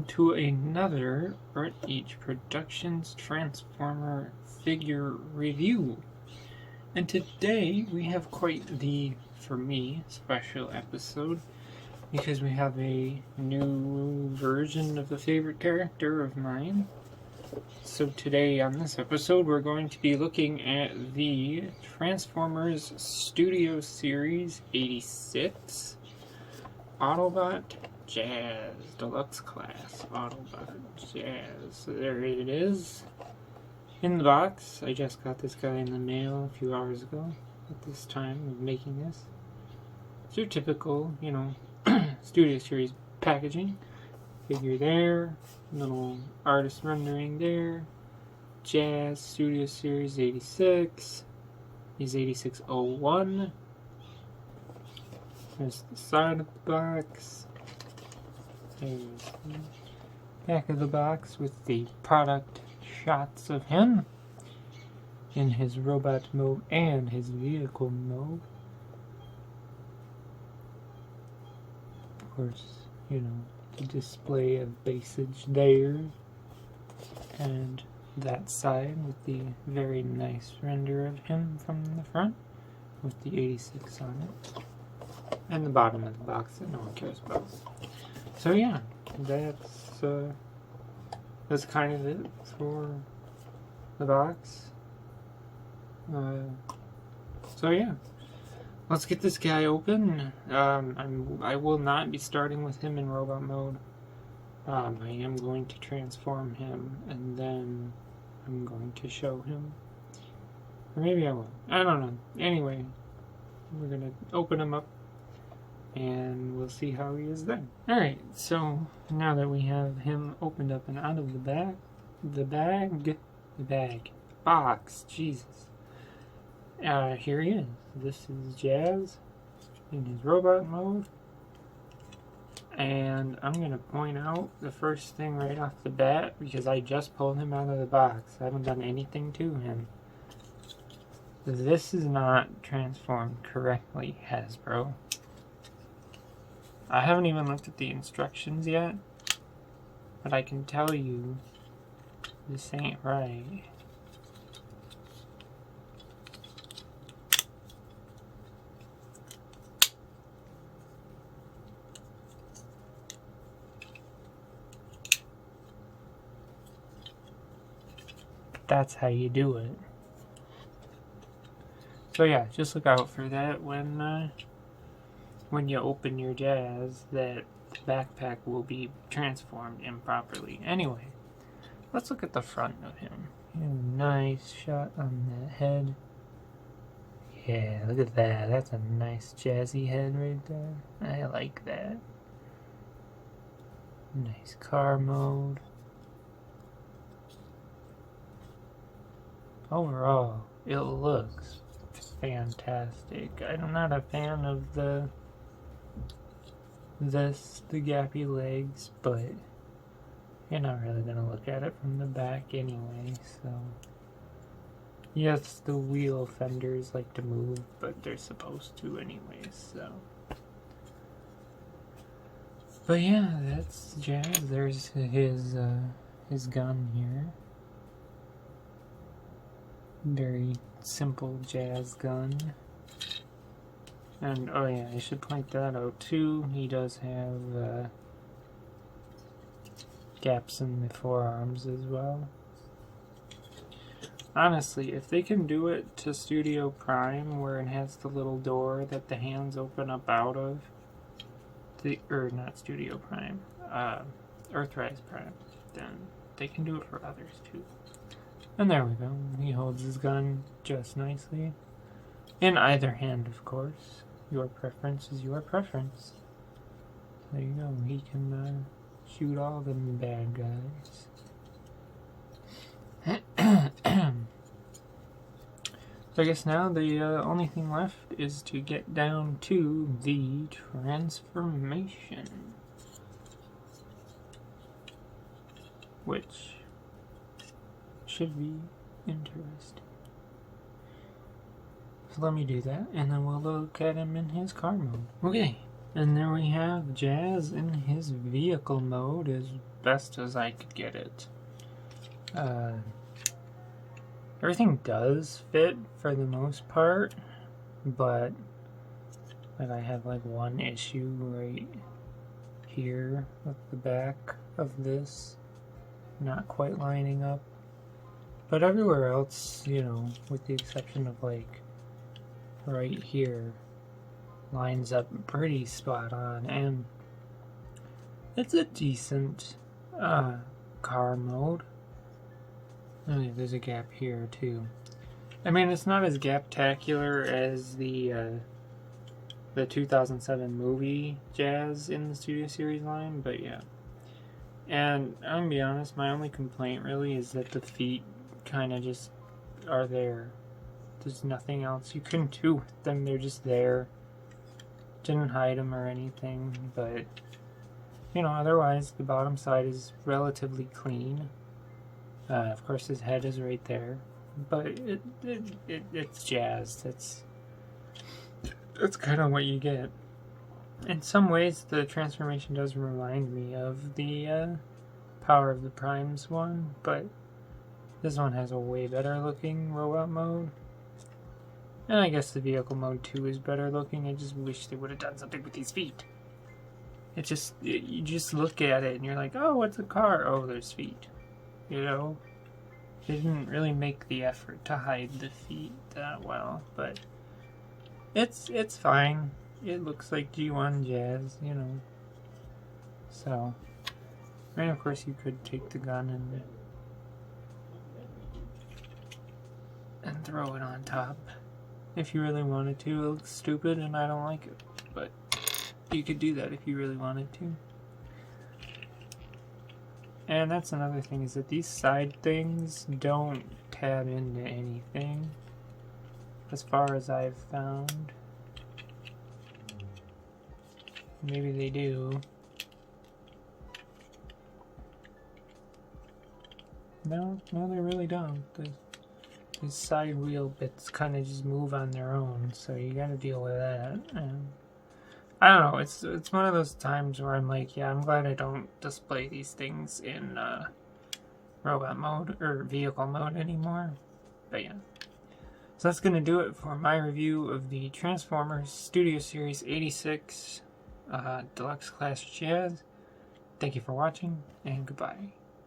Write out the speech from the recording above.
welcome to another Art H Productions Transformer figure review. And today we have quite the, for me, special episode because we have a new version of a favorite character of mine. So today on this episode we're going to be looking at the Transformers Studio Series 86 Autobot Jazz Deluxe Class Autobot Jazz. So there it is in the box. I just got this guy in the mail a few hours ago at this time of making this. It's your typical, Studio Series packaging. Figure there, little artist rendering there. Jazz Studio Series 86. He's 8601. There's the side of the box. There's the back of the box with the product shots of him in his robot mode and his vehicle mode. Of course, the display of basage there. And that side with the very nice render of him from the front with the 86 on it. And the bottom of the box that no one cares about. So yeah, that's kind of it for the box. So yeah, let's get this guy open. I will not be starting with him in robot mode. I am going to transform him and then I'm going to show him. Or maybe I won't. I don't know. Anyway, we're gonna open him up and we'll see how he is then. Alright, so now that we have him opened up and out of the box, Jesus. Here he is. This is Jazz in his robot mode. And I'm going to point out the first thing right off the bat, because I just pulled him out of the box. I haven't done anything to him. This is not transformed correctly, Hasbro. I haven't even looked at the instructions yet, but I can tell you this ain't right. That's how you do it. So yeah, just look out for that when you open your Jazz, that backpack will be transformed improperly. Anyway, let's look at the front of him. Nice shot on that head. Yeah, look at that. That's a nice jazzy head right there. I like that. Nice car mode. Overall, it looks fantastic. I'm not a fan of the gappy legs, but you're not really gonna look at it from the back anyway, so yes, the wheel fenders like to move, but they're supposed to anyway, so. But yeah, that's Jazz. There's his gun here. Very simple Jazz gun. And, oh yeah, I should point that out too. He does have gaps in the forearms as well. Honestly, if they can do it to Studio Prime, where it has the little door that the hands open up out of, not Studio Prime, Earthrise Prime, then they can do it for others too. And there we go. He holds his gun just nicely. In either hand, of course. Your preference is your preference. There you go. He can shoot all them bad guys. So I guess now the only thing left is to get down to the transformation. Which should be interesting. So let me do that, and then we'll look at him in his car mode. Okay, And there we have Jazz in his vehicle mode as best as I could get it. Everything does fit for the most part, but like I have like one issue right here with the back of this not quite lining up. But everywhere else, you know, with the exception of like right here, lines up pretty spot on, and it's a decent car mode. Oh yeah, there's a gap here too. I mean, it's not as gap-tacular as the 2007 movie Jazz in the Studio Series line, but yeah. And I'm gonna be honest, my only complaint really is that the feet kind of just are there. There's nothing else you can do with them. They're just there. Didn't hide them or anything, but you know, otherwise the bottom side is relatively clean. Of course, his head is right there, but it's Jazz. That's kind of what you get. In some ways, the transformation does remind me of the Power of the Primes one, but this one has a way better looking robot mode. And I guess the vehicle mode too is better looking. I just wish they would have done something with these feet. You just look at it and you're like, oh, what's a car? Oh, there's feet. You know? They didn't really make the effort to hide the feet that well, but it's fine. It looks like G1 Jazz, you know. So, and of course you could take the gun and throw it on top if you really wanted to. It looks stupid and I don't like it, but you could do that if you really wanted to. And that's another thing, is that these side things don't tab into anything, as far as I've found. Maybe they do. No, they really don't. These side wheel bits kind of just move on their own, so you gotta deal with that. And I don't know, it's one of those times where I'm like, yeah, I'm glad I don't display these things in robot mode or vehicle mode anymore. But yeah. So that's going to do it for my review of the Transformers Studio Series 86 Deluxe Class Jazz. Thank you for watching, and goodbye.